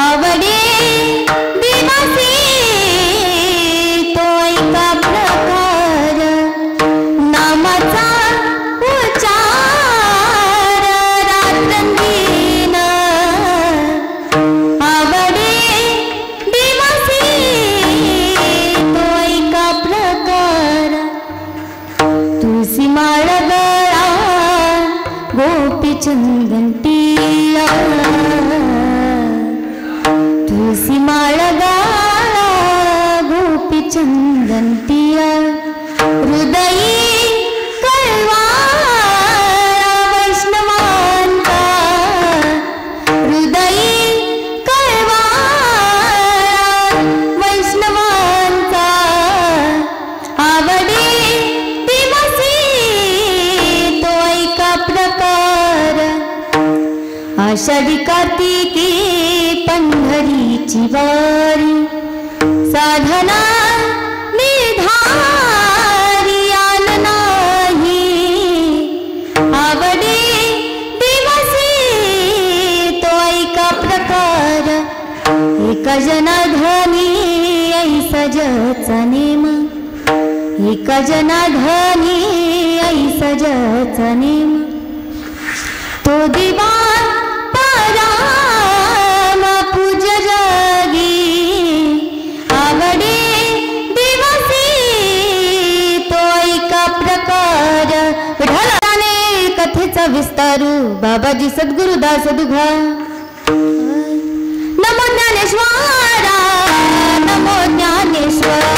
आवडे दिवसी तो एका प्रकार नामाचा उच्चार रात्रंदिन आवडे दिवसी तो एका प्रकार तुळसी माळ गळा गोपी चंदन टिया तुळसी माळ गळा गोपी चंदन टिया हृदयी कळवा वैष्णवांचा हृदयी कळवा वैष्णवांचा आवडे दिवसी तो एका प्रकार आषाढी कार्तिकी पंढरीची वारी साधना निधारी आन नाही आवडे दिवसी तो एका प्रकार एका जनाधनी ऐसा जचा नेम एका जनाधनी ऐसा जचा नेम तो दिवा पराम पूज जगी आवडे दिवसी तो एका प्रकार विठ्ठलाने कथेचा विस्तारू बाबाजी सद्गुरुदास दुघा नमो ज्ञानेश्वरा नमो ज्ञानेश्वरा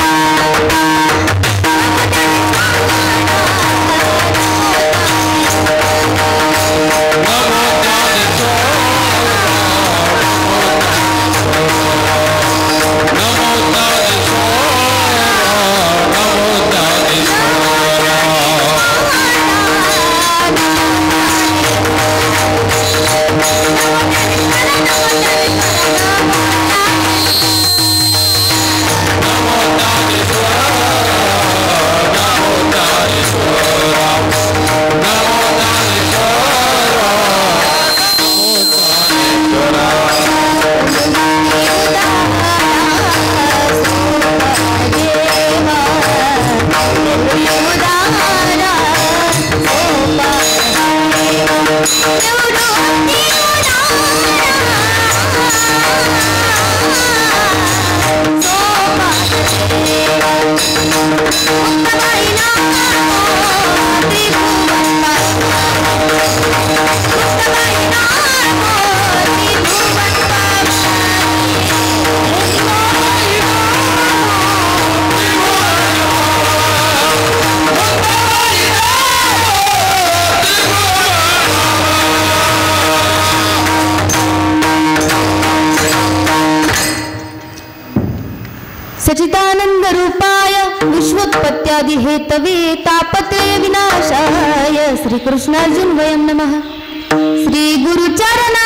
सचिदानंद रूपाय विश्वोत्पत्त्यादि हेतवे तापत्रय विनाशाय श्री कृष्णार्जुन वयं नमः श्री गुरुचरणा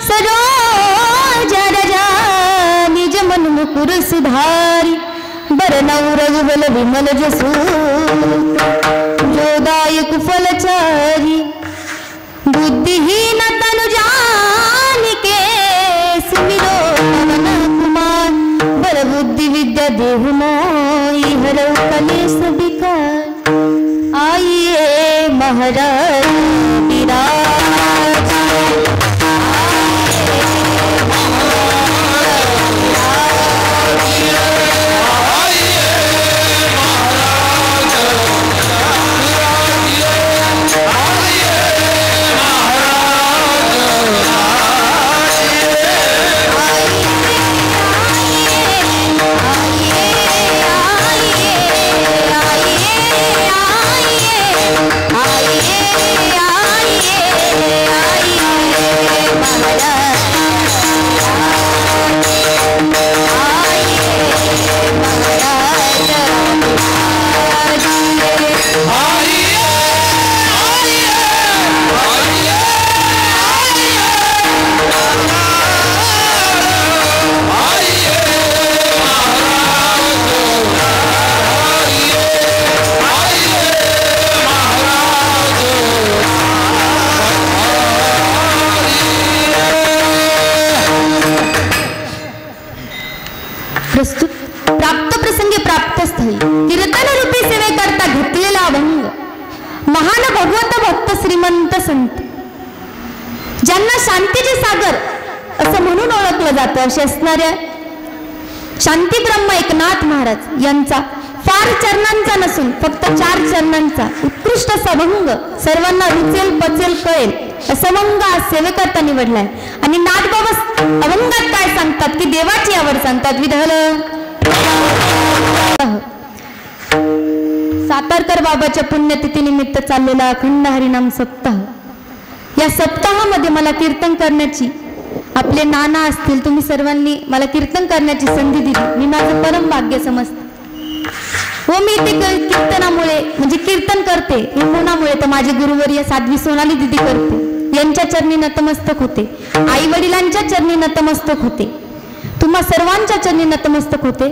सरोज रजा निज मन मुकुर सुधारी बरनौ रघुबल विमल जसु जोदायक फलचारी बुद्धिहीन तनु जानिके सुमिरो पवन कुमार बल बुद्धि विद्या देहु मोहि हरौ कलेश विकार आइए महाराज विराज आइए भगवंत भक्त श्रीमंत संत ज्यांना शांतीचे सागर असं म्हणून ओळखलं जातं असे असणाऱ्या शांती ब्रह्म एकनाथ महाराज यांचा फार चरणांचा नसून फक्त 4 चरणांचा उत्कृष्ट अभंग सर्वांना रुचेल पचेल कळेल असभंग आज सेवेकरता निवडलाय. आणि नाथबाबा अभंगात काय सांगतात की देवाची आवड सांगतात. विठ्ठल सातारकर बाबाच्या पुण्यतिथीनिमित्त चाललेला अखंड हरिनाम सप्ताह. या सप्ताहामध्ये मला कीर्तन करण्याची आपले नाना असतील तुम्ही सर्वांनी मला कीर्तन करण्याची संधी दिली. मी माझं परम भाग्य समजते. व मी ते कीर्तनामुळे म्हणजे कीर्तन करते हे कोणामुळे तर माझे गुरुवर्य साध्वी सोनाली दिदी करते यांच्या चरणी नतमस्तक होते. आई वडिलांच्या चरणी नतमस्तक होते. तुम्हा सर्वांच्या चरणी नतमस्तक होते.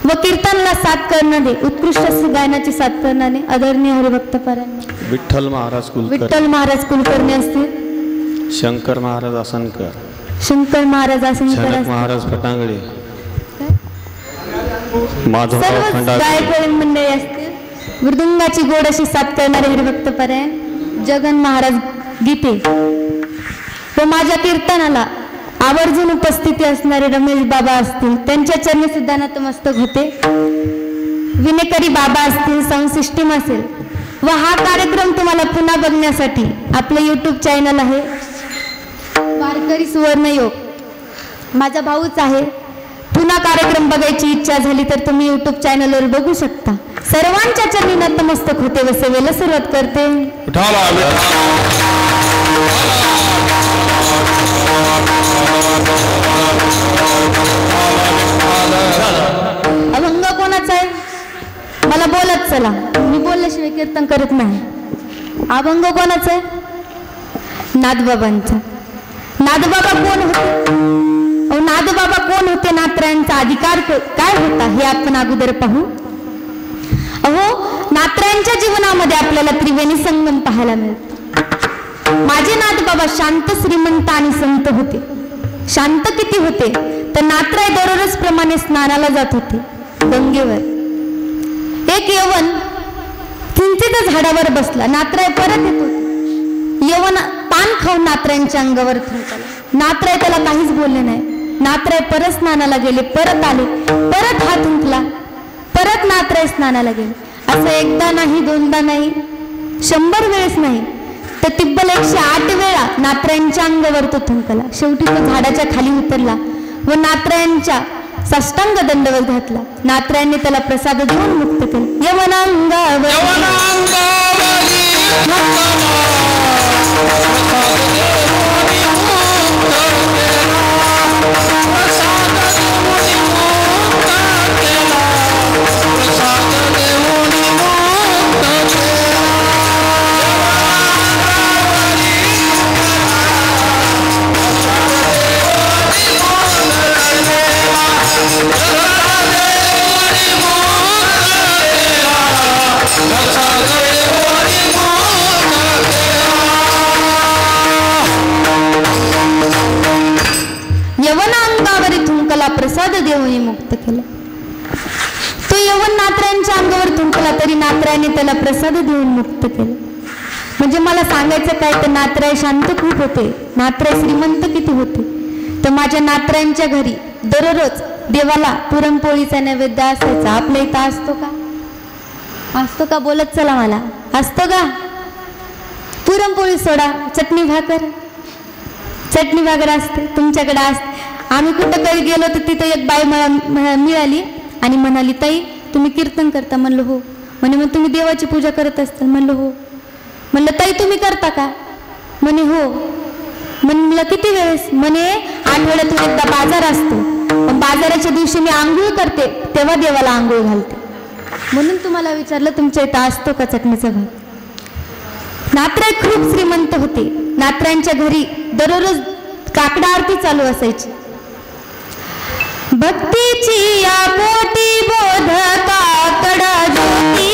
व कीर्तनला साथ करणारे उत्कृष्ट गायनाची साथ करणारे आदरणीय हरिभक्त परायण विठ्ठल महाराज कुलकर्णी असतील. शंकर महाराज आसनकर महाराज फटांगडे सर्व गायक मंडळी असतील. मृदुंगाची गोड अशी साथ करणारे हरिभक्त परायण जगन महाराज गीते व माझ्या कीर्तनाला आवर्जून उपस्थिती असणारे रमेश बाबा असतील त्यांच्या चरणी सुद्धा नतमस्तक होते. विनेकरी बाबा असतील साऊंड सिस्टीम असेल. व हा कार्यक्रम तुम्हाला पुन्हा बघण्यासाठी आपलं YouTube चॅनल आहे वारकरी सुवर्णयोग माझा भाऊच आहे. पुन्हा कार्यक्रम बघायची इच्छा झाली तर तुम्ही YouTube चॅनलवर बघू शकता. सर्वांच्या चरणी नतमस्तक होते व सेवेला सुरुवात करते. अभंग कोणाचा आहे मला बोलत चला. मी बोलल्याशिवाय कीर्तन करत नाही. अभंग कोणाचा आहे? नाथबाबांचा. नाथबाबा कोण होते? नाथबाबा कोण होते? नाथरायांचा अधिकार काय होता हे आपण अगोदर पाहू. नाथरायांच्या जीवनामध्ये आपल्याला त्रिवेणी संगम पाहायला मिळतो. माझे नाथबाबा शांत श्रीमंत आणि संत होते. शांत किती होते तर नाथराय दररोज प्रमाणे स्नानाला जात होते गंगेवर. एक यवन चिंचेच्या झाडावर बसला. नाथराय परत येत होते. यवन पान खाऊन नाथरायांच्या अंगावर थुंकला. नाथराय त्याला काहीच बोलले नाही. नाथराय परत स्नानाला गेले. परत आले. परत हात थुंकला. परत नाथराय स्नानाला गेले. असं एकदा नाही दोनदा नाही 100 वेळेस नाही तर तिब्बल 108 वेळा नाथरायांच्या अंगावर तो थुंकला. शेवटी तो झाडाच्या खाली उतरला व नाथरायांच्या साष्टांग दंडवत घातला. नाथरायांनी त्याला प्रसाद देऊन मुक्त केले. यवनांगावरी प्रसाद देऊन मुक्त केला. तो यवन नाथरायांच्या अंगावर थुंकला तरी नाथरायाने त्याला प्रसाद देऊन मुक्त केलं. म्हणजे मला सांगायचं काय तर नाथराय शांत खूप होते. नाथराय श्रीमंत किती होते तर माझ्या नाथरायांच्या घरी दररोज देवाला पुरणपोळीचा नैवेद्य असायचा. आपल्या इथं असतो का? असतो का? बोलत चला मला. असतो का? पुरणपोळी सोडा चटणी भाकर असते. तुमच्याकडे असते. आम्ही कुठं काही गेलो तर तिथं एक बाई मिळाली आणि म्हणाली ताई तुम्ही कीर्तन करता? म्हणलं हो. म्हणे मग तुम्ही देवाची पूजा करत असता? म्हणलं हो. म्हणलं ताई तुम्ही करता का? म्हणे हो. म्हणलं किती वेळेस? म्हणे आठवड्यातून एकदा बाजार असतो. पण बाजाराच्या दिवशी मी आंघोळ करते तेव्हा देवाला आंघोळ घालते. म्हणून तुम्हाला विचारलं तुमच्या इथं असतो का चटणीचा भात. नाथराय खूप श्रीमंत होते. नाथरायांच्या घरी दररोज काकडा आरती चालू असायची. भक्तीची या पोटी बोध काकडा ज्योती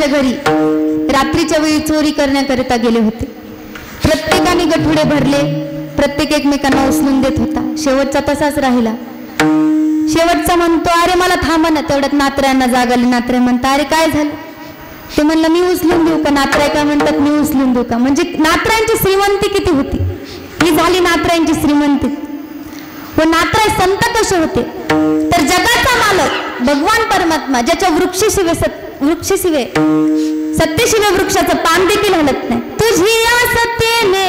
नात्र्यांच्या घरी रात्रीच्या वेळी चोरी करण्याकरिता गेले होते. प्रत्येकाने गठुडे भरले, प्रत्येक एकमेकांना उचलून देत होता. शेवटचा तसाच राहिला. शेवटचा म्हणतो, अरे मला थांबा ना. तेवढ्यात नात्र्यांना जाग आली. नात्र्या म्हणता, अरे काय झालं? ते म्हणलं, मी उचलून देऊ का? नात्र्या काय म्हणतात, मी उचलून देऊ का? म्हणजे नात्र्यांची श्रीमंती किती होती. ही झाली नात्र्यांची श्रीमंती. व नात्रा संत कसे होते तर जगाचा मालक भगवान परमात्मा, ज्याच्या वृक्षशिवे सत्यशिवे वृक्षाचं पान देखील हलत नाही. तुझी या सत्यने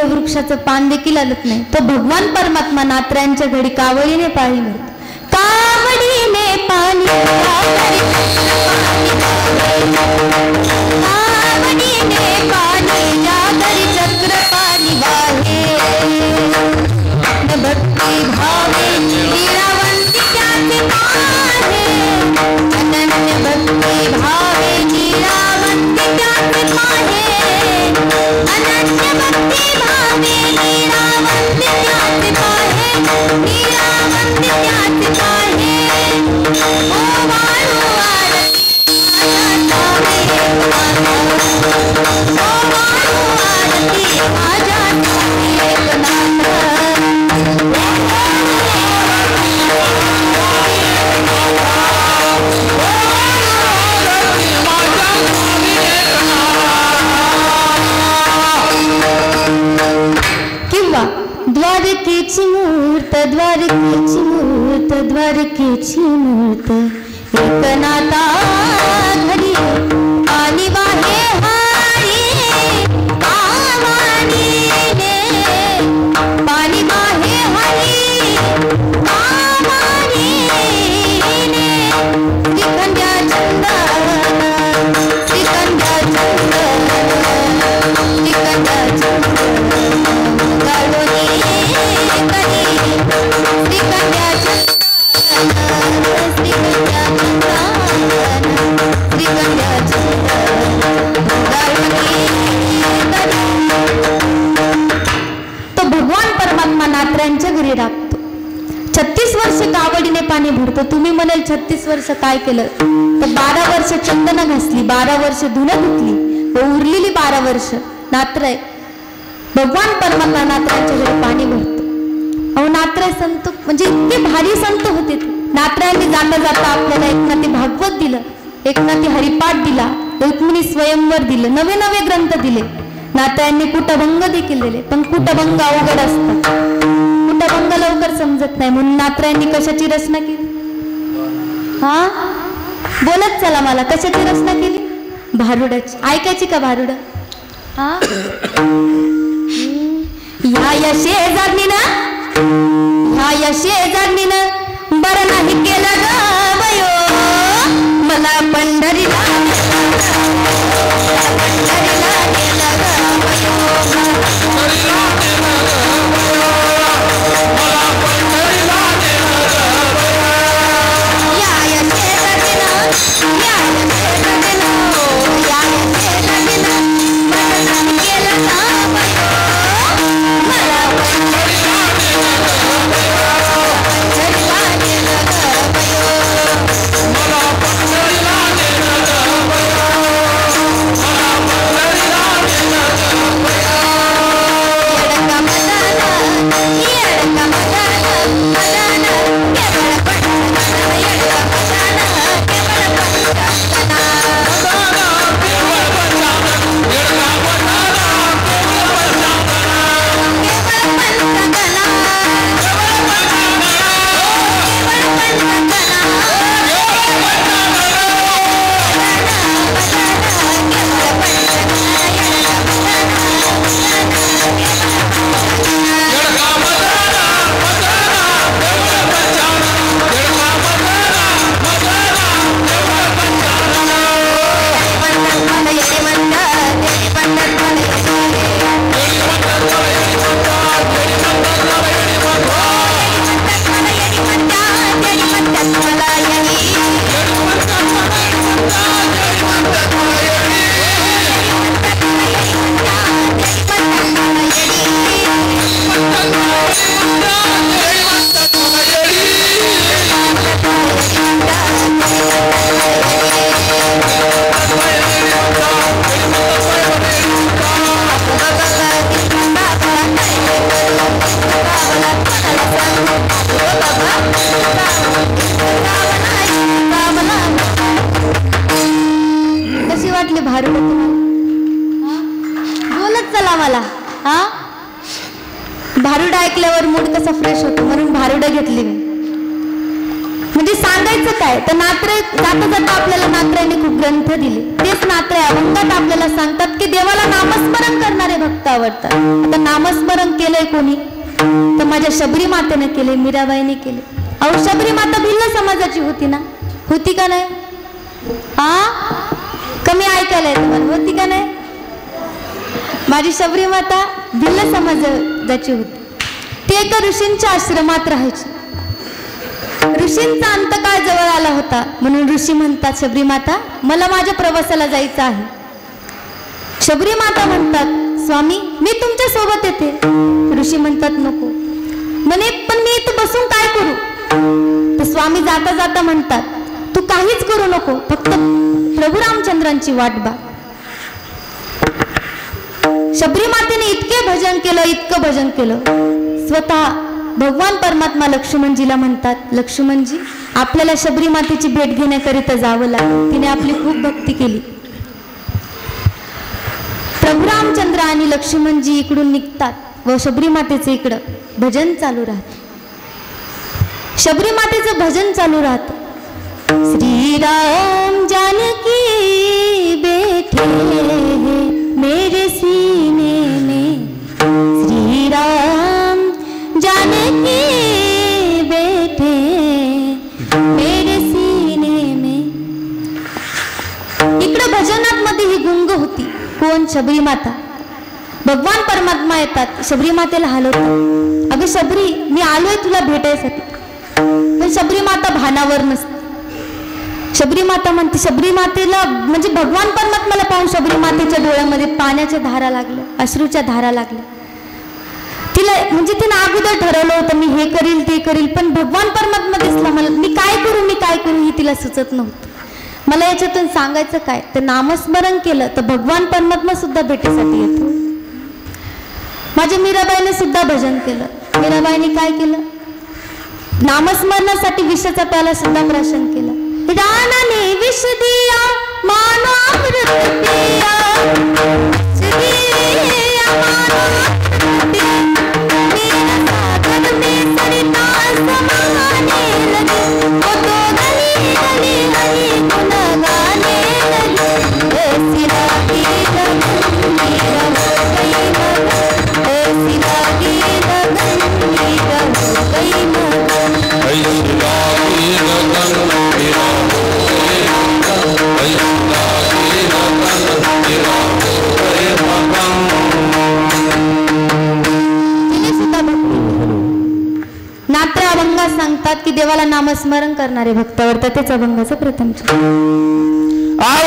वृक्षाचं पान देखील हलत नाही, तो भगवान परमात्मा नात्र्यांच्या घडी कावडीने पाणी भरतो. कावडीने पाणी जागरी चक्र पाणी वाहे. भक्ती भावे लीलावंती त्याचे पाहे. अनन्य भक्ती भावे लीलावंती त्याचे पाहे. अनन्य भक्ती भावे लीलावंती त्याचे पाहे. लीलावंती त्याचे पाहे. ओ वाळू आरती माझ्या नावे एकनाथ. किंवा द्वारकेची मूर्त द्वारकेची मूर्त द्वारकेची मूर्त एकनाथा घरी पाणी वाहे हारी. कामानीने पाणी वाहे हारी. कामानीने श्रीखंड्या चंदन श्रीखंड्या चंदन श्रीखंड्या चंदन गाडोनी करी. श्रीखंड्या चंदन श्रीखंड्या चंदन श्रीखंड्या चंदन गाडोनी करी. तो भगवान परमात्मा नात्र्यांच्या घरी राबतो. 36 वर्ष कावडीने पाणी भरतो. तुम्ही म्हणाल 36 वर्ष काय केलं, तर 12 वर्ष चंदन घासली, 12 वर्ष धुणं धुतली व उरलेली 12 वर्ष नात्र भगवान परमात्मा नात्र्यांच्या घरी पाणी भरतो. अहो नात्र संत म्हणजे इतके भारी संत होते. नात्र्यांनी जाता जाता आपल्याला एकनाथी भागवत दिलं, एकनाथी हरिपाठ दिला, रुक्मिणी स्वयंवर दिलं, नवे नवे ग्रंथ दिले. नात्र्यांनी कुटभंग देखील दिले. पण कुटभंग अवघड असतात, कुटभंग लवकर समजत नाही. म्हणून नात्र्यांनी कशाची रचना केली? हा बोलत चला मला, कशाची रचना केली? भारुडाची. ऐकायची का भारुड? हा ह्या शेजारणीनं ह्या शेजारणीनं बरं नाही केलं ग बयो. मला पंढरीला गेलं ग बयो. मी भारूड बोलत चला मला. हा भारूड ऐकल्यावर मूड कसा फ्रेश होतो म्हणून भारूड घेतली मी. म्हणजे सांगायचं काय तर नात्रे जाता जाता आपल्याला नात्र्याने खूप ग्रंथ दिले. तेच नात्रे अभंगात आपल्याला सांगतात की देवाला नामस्मरण करणारे भक्त आवडतात. आता नामस्मरण केलंय कोणी तर माझ्या शबरी मातेने केले, मीराबाईने केले. अहो शबरी माता भिल्ल समाजाची होती ना, होती का नाही? हा कमी ऐकायला येतं मला, होती का नाही? माझी शबरी माता भिल्ल समाजाची होती. ती एका ऋषींच्या आश्रमात राहायची. ऋषींचा अंतकाळ जवळ आला होता म्हणून ऋषी म्हणतात शबरी माता मला माझ्या प्रवासाला जायचं आहे. शबरी माता म्हणतात स्वामी मी तुमच्या सोबत येते. ऋषी म्हणतात नको म्हणे पण मी इथं बसून काय करू. तर स्वामी जाता जाता म्हणतात तू काहीच करू नको फक्त प्रभू रामचंद्रांची वाट बघ. शबरी मातेने इतके भजन केलं, इतकं भजन केलं. स्वतः भगवान परमात्मा लक्ष्मणजीला म्हणतात लक्ष्मणजी आपल्याला शबरी मातेची भेट घेण्याकरिता जावं लागलं. तिने आपली खूप भक्ती केली. प्रभू रामचंद्र आणि लक्ष्मणजी इकडून निघतात व शबरी मातेचं इकडं भजन चालू राहत. शबरी मातेचं भजन चालू राहत. श्रीराम जानकी बैठे मेरे सीने में, श्रीराम जानकी बैठे मेरे सीने में. इकडे भजनात मध्ये ही गुंग होती. कोण? शबरी माता. भगवान परमात्मा येतात शबरी मातेला हलवतात. अगं शबरी मी आलोय तुला भेटायसाठी. पण शबरी माता भानावर नसते. शबरी माता म्हणते शबरी मातेला म्हणजे भगवान परमात्म्याला पाहून शबरी मातेच्या डोळ्यामध्ये पाण्याच्या धारा लागल्या, अश्रूच्या धारा लागल्या. तिला म्हणजे तिने अगोदर ठरवलं होतं मी हे करील ते करील पण भगवान परमात्मा दिसला मला. मी काय करू ही तिला सुचत नव्हतं. मला याच्यातून सांगायचं काय तर नामस्मरण केलं तर भगवान परमात्मा सुद्धा भेटीसाठी येतो. माझ्या मीराबाईने सुद्धा भजन केलं. मीराबाईने काय केलं नामस्मरणासाठी विषाचा प्याला सुद्धा प्राशन केला. रानाने विष दिया मानो अमृत पिया, दिया मानो अमृत पिया, मेरा सागर में सरिता समाने लगी, वो तो गली गली गली गुन गाने लगी. ऐसी लागी लगन मेरा हो गई लगन, ऐसी लागी लगन मेरा हो गई लगन, ऐसी लागी लगन मेरा नाट्य अभंगात सांगतात की देवाला नामस्मरण करणारे भक्त आवडतात. त्याच अभंगाचं प्रथम Oh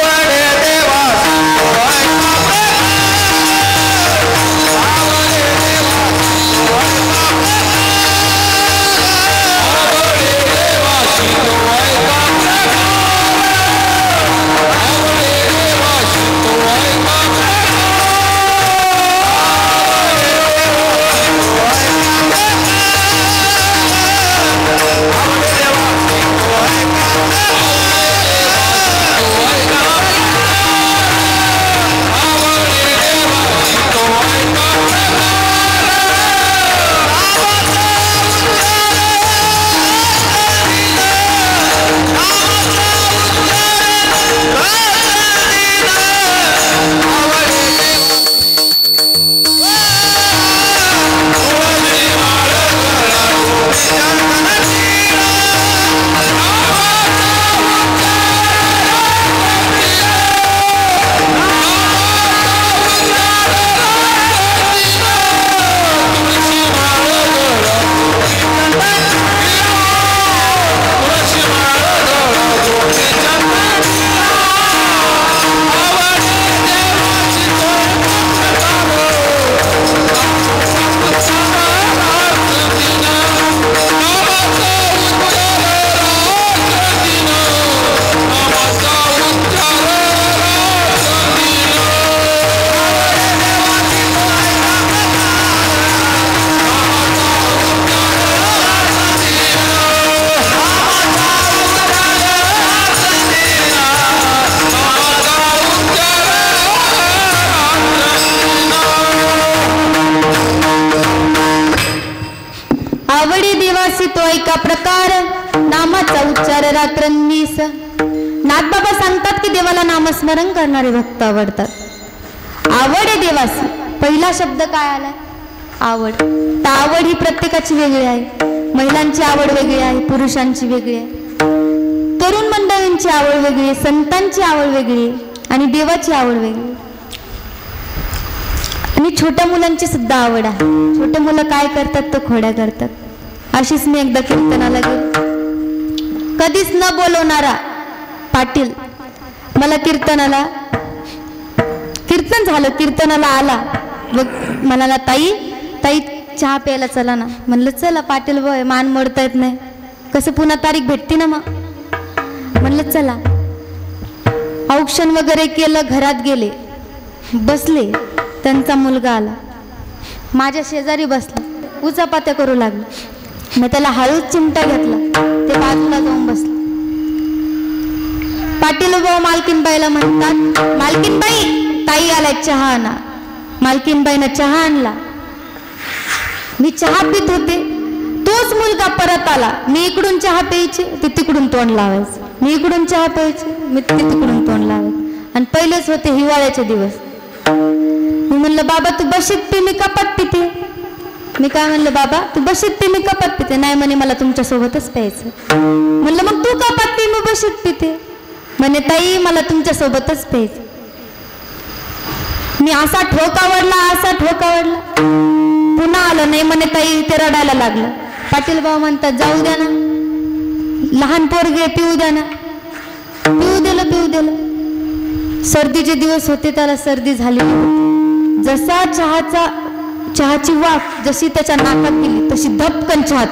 आवडे देवासी तो ऐका प्रकार, नामाचा उच्चार रात्रंदिवस. नाथबाबा सांगतात की देवाला नामस्मरण करणारे भक्त आवडतात. आवडे देवासी, पहिला शब्द काय आला? आवड. तर आवड ही प्रत्येकाची वेगळी आहे. महिलांची आवड वेगळी आहे, पुरुषांची वेगळी आहे, तरुण मंडळींची आवड वेगळी आहे, संतांची आवड वेगळी आहे आणि देवाची आवड वेगळी. आणि छोट्या मुलांची सुद्धा आवड आहे. छोटे मुलं काय करतात तर खोड्या करतात. अशीच मी एकदा कीर्तनाला गेले. कधीच न बोलवणारा पाटील मला कीर्तनाला, कीर्तन झालं, कीर्तनाला आला. बघ म्हणाला, ताई ताई चहा प्यायला चला ना. म्हणलं चला, पाटील बय मान मोडता येत नाही, कसं पुन्हा तारीख भेटते ना. मग म्हणलं चला. औक्षण वगैरे केलं, घरात गेले, बसले. त्यांचा मुलगा आला, माझ्या शेजारी बसला, उचापात्या करू लागला. मग त्याला हळूच चिमटा घेतला, ते बाजूला जाऊन बसला. पाटील भाऊ मालकीनबाईला म्हणतात, मालकीनबाई ताई आलाय, चहा आणा. मालकीनबाईनं चहा आणला. मी चहा पित होते, तोच मुलगा परत आला. मी इकडून चहा प्यायचे, ते तिकडून तोंड लावायचं. मी इकडून चहा प्यायचे, मी ते तिकडून तोंड लावायचं. आणि पहिलेच होते हिवाळ्याचे दिवस. मी म्हणलं, बाबा तू बशीत पी, मी कपात पिते. मी काय म्हणलं, बाबा तू बशीत पी, मी कपात पिते. नाही म्हणे, मला तुमच्या सोबतच प्यायचं. म्हणलं, मग तू कपात पी, मी बशीत पिते. म्हणे, ताई मला तुमच्या सोबतच प्यायचं. मी असा ठोक आवडला, असा ठोक आवडला. पुन्हा आलं. नाही म्हणे, ताई ते रडायला लागलं. पाटील भाऊ म्हणतात, जाऊ द्या ना, लहान पोरगे, पिऊ द्या ना. पिऊ दिलं. सर्दीचे दिवस होते, त्याला सर्दी झाली. जसा चहाची वाफ जशी त्याच्या नाकात गेली, तशी धपकन चहा.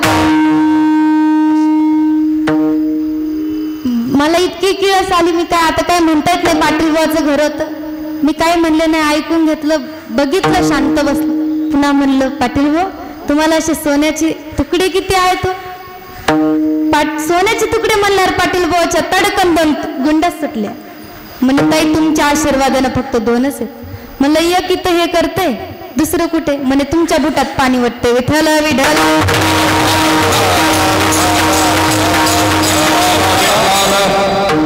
मला इतकी किळस आली. मी काय आता काय म्हणता येत नाही. पाटील भाऊचं घर होतं. मी काय म्हणले नाही, ऐकून घेतलं, बघितलं, शांत बसलं. पुन्हा म्हणलं, पाटील भाऊ तुम्हाला असे सोन्याचे तुकडे किती आहेत? सोन्याचे तुकडे म्हणल्यावर पाटील भाऊच्या तडकन 2 गुंडाच सुटल्या. म्हणजे ताई तुमच्या आशीर्वादानं फक्त 2च आहेत. म्हणलं, एक इथं हे करते, दुसरं कुठे? म्हणे, तुमच्या बुटात पाणी वाटते. विठ्ठल विठ्ठल.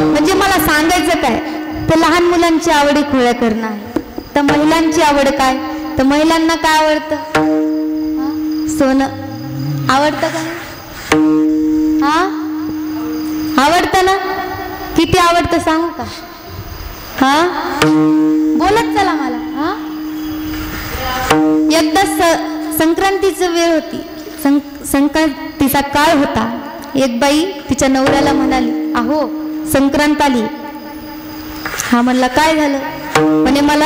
म्हणजे मला सांगायचं काय, तर लहान मुलांची आवडी खोळ्या करणं आहे. तर महिलांची आवड काय? तर महिलांना काय आवडतं? सोनं आवडतं का? हा, आवडतं ना? किती आवडतं सांगू का? हा, बोलत चला मला. हा, एकदा संक्रांतीची वेळ होती. संक्रांतीचा काळ होता. एक बाई तिच्या नवऱ्याला म्हणाली, अहो संक्रांत आली. हा म्हणला, काय झालं? म्हणे, मला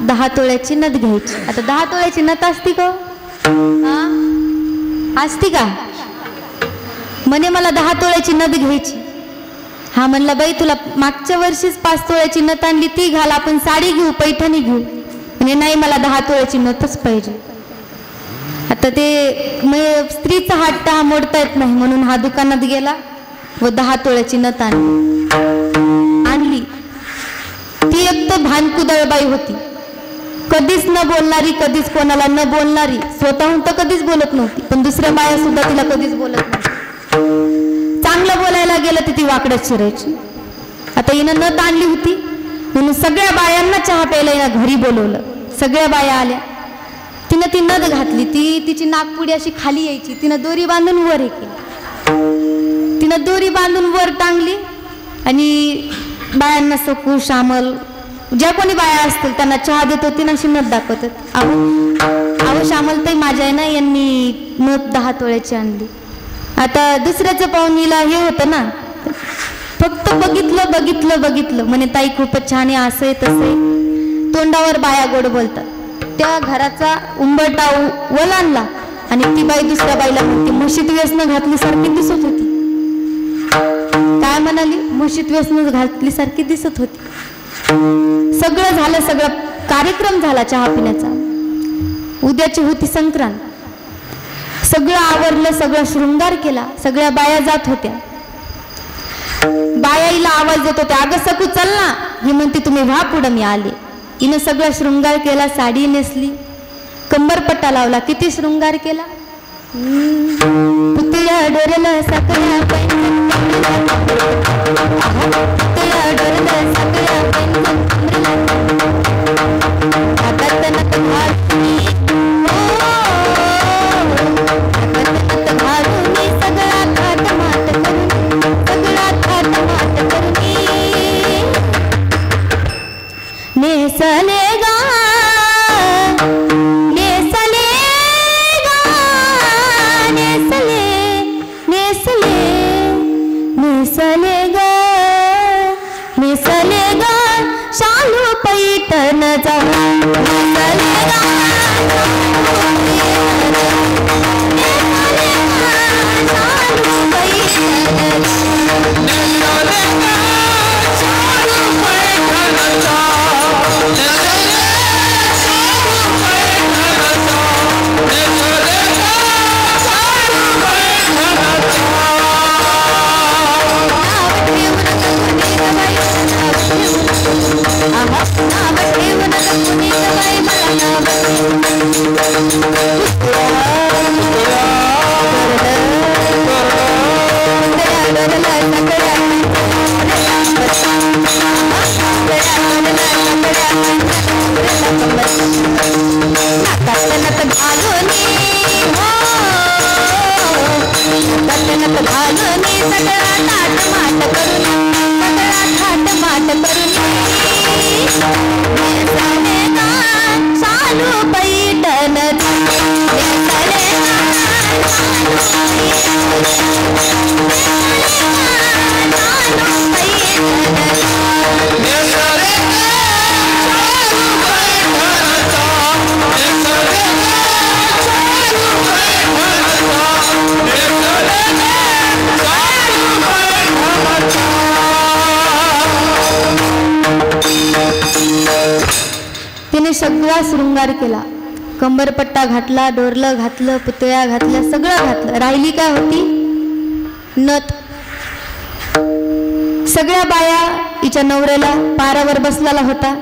10 तोळ्याची नथ घ्यायची. आता 10 तोळ्याची नथ असती का? हा, असती का? म्हणे, मला 10 तोळ्याची नथ घ्यायची. हा म्हणला, बाई तुला मागच्या वर्षीच 5 तोळ्याची नथ आणली, ती घाल, आपण साडी घेऊ, पैठणी घेऊ. म्हणजे नाही, मला 10 तोळ्याची नथच पाहिजे. आता ते स्त्रीचा हट्ट हा मोडता येत नाही, म्हणून हा दुकानात गेला व 10 तोळ्याची नथ आणली. ती एक तर भानकुदळ बाई होती, कधीच न बोलणारी, कधीच कोणाला न बोलणारी. स्वतःहून तर कधीच बोलत नव्हती, पण दुसऱ्या बाया सुद्धा तिला कधीच बोलत नव्हती. चांगलं बोलायला गेलं तर ती वाकड्यात शिरायची. आता हिनं नथ आणली होती म्हणून सगळ्या बायांना चहा प्यायला हिनं घरी बोलवलं. सगळ्या बाया आल्या. तिनं ती नथ घातली. तिची नागपुडी अशी खाली यायची. तिनं दोरी बांधून वर हे केली. तिनं दोरी बांधून वर टांगली आणि बायांना सकू श्यामल ज्या कोणी बाया असतील त्यांना चहा देत होती ना, अशी नथ दाखवतात. अहो श्यामल ताई माझ्या आहे ना, यांनी नथ 10 तोळ्याची आणली. आता दुसऱ्याचं पाहुणीला हे होतं ना, फक्त बघितलं म्हणे, ताई खूपच छान आहे, असं आहे तसं आहे. तोंडावर बाया गोड बोलतात. त्या घराचा उंबरटा ओलांडला आणि ती बाई दुसऱ्या बाईला म्हणते, म्हशीत व्यसन घातलीसारखी दिसत होती. काय म्हणाली? म्हशीत व्यसन घातलीसारखी दिसत होती. सगळं झालं, सगळं कार्यक्रम झाला चहा पिण्याचा. उद्याची होती संक्रांत. सगळं आवरलं, सगळं शृंगार केला. सगळ्या बाया जात होत्या. बायाईला आवाज देत होत्या, अगं सकू चल ना. ही म्हणते, तुम्ही व्हा पुढं, मी आले. हिनं सगळा शृंगार केला, साडी नेसली, कंबरपट्टा लावला. किती शृंगार केला? पुतळ्या डोरला साकळ्या पुतळ्या डोरला साकळ्या हातात नत घालून सगळा थाटमाट करून नेसले गा नेसले गा नेसले नेसले नेसले गा नेसले गा शालू पैठण जा नेसले गा शालू पैठण तिने सगळा शृंगार केला, कंबरपट्टा घातला, डोरलं घातलं, पुतळ्या घातल्या, सगळं घातलं. राहिली काय होती? नथ. सगळ्या बाया हिच्या नवऱ्याला पारावर बसलेला होता.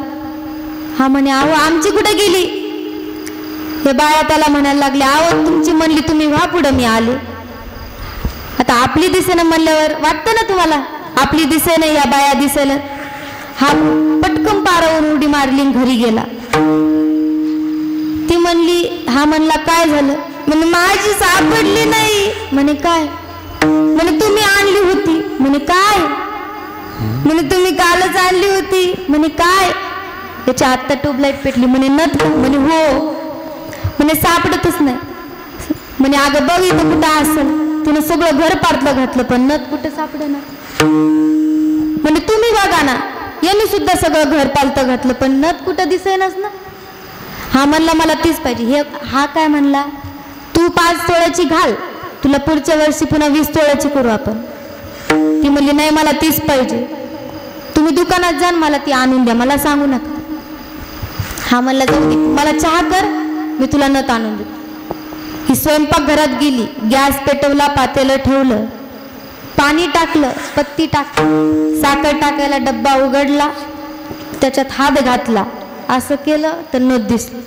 हा म्हणे आहो आमची कुठे गेली? हे बाया त्याला म्हणायला लागले आहो तुमची म्हणली तुम्ही व्हा पुढं मी आले. आता आपली दिसेना म्हणल्यावर वाटतं ना तुम्हाला आपली दिसेना या बाया दिसेना. हा पटकन पारावरून उडी मारली घरी गेला. ती म्हणली हा म्हणला काय झालं? म्हणे माझी सापडली नाही. म्हणे काय? म्हणे तुम्ही आणली होती. म्हणे काय? म्हणे तुम्ही कालच आणली होती. म्हणे काय? त्याची आत्ता ट्यूबलाईट पेटली. म्हणे नथ का? म्हणे हो. म्हणे सापडतच नाही. म्हणे अगं बघ इथं कुठं असेल. तिने सगळं घर पार्टलं घातलं पण नथ कुठं सापडेना. म्हणे तुम्ही बघा ना यांनी सुद्धा सगळं घर पालतं घातलं पण नथ कुठं दिसेनाच ना. हा म्हणला मला तीच पाहिजे. हे हा काय म्हणला तू 5 तोळ्याची घाल तुला पुढच्या वर्षी पुन्हा 20 तोळ्याची करू आपण. ती म्हणली नाही मला तीच पाहिजे. तुम्ही दुकानात जा मला ती आणून द्या मला सांगू नका. हा म्हणला जाऊ दे मला चहा कर मी तुला नथ आणून देतो. ही स्वयंपाक घरात गेली. गॅस पेटवला, पातेलं ठेवलं, पाणी टाकलं, पत्ती टाकली, साखर टाकायला डब्बा उघडला, त्याच्यात हात घातला, असं केलं तर नथ दिसली.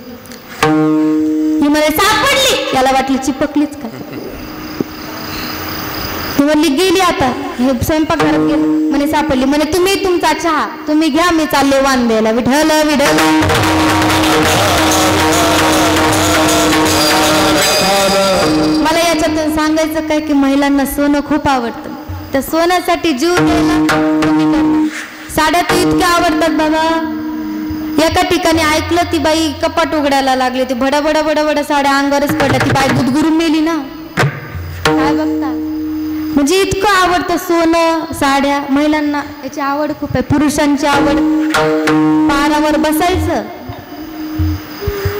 ही म्हणे सापडली. याला वाटली चिपकलीच का. ती म्हणली गेली आता. हे स्वयंपाक घरात गेलं. म्हणे सापडली. म्हणे तुम्ही तुमचा चहा तुम्ही घ्या मी चालले वाण द्यायला. विठ्ठल विठ्ठल. मला याच्यातून सांगायचं काय की महिलांना सोनं खूप आवडतं. त्या सोन्यासाठी जीव द्यायला साड्या तर इतक्या आवडतात बाबा. एका ठिकाणी ऐकलं ती बाई कपाट उघडायला लागली. ती भडा भडा भडा भडा साड्या अंगावरच पडल्या. ती बाई गुदगुरून मेली ना. काय बघता म्हणजे इतकं आवडतं सोनं साड्या. महिलांना याची आवड खूप आहे. पुरुषांची आवड पारावर बसायचं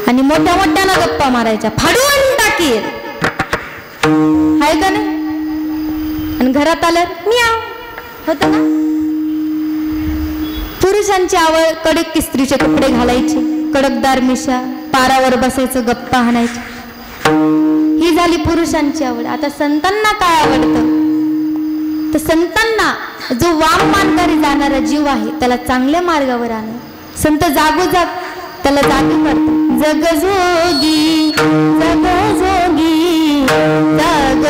आणि मोठ्या मोठ्यानं गप्पा मारायच्या. फाडून टाकील हाय का नाही. आणि घरात आलं मियाव होतं ना. पुरुषांची आवड कडक इस्त्रीचे कपडे घालायचे, कडकदार मिशा, पारावर बसायचं, गप्पा हाणायचे. ही झाली पुरुषांची आवड. आता संतांना काय आवडतं तर संतांना जो वाम मानणारी जाणारा जीव आहे त्याला चांगल्या मार्गावर आणा. संत जागोजाग त्याला जागी करतात. जग जोगी जाग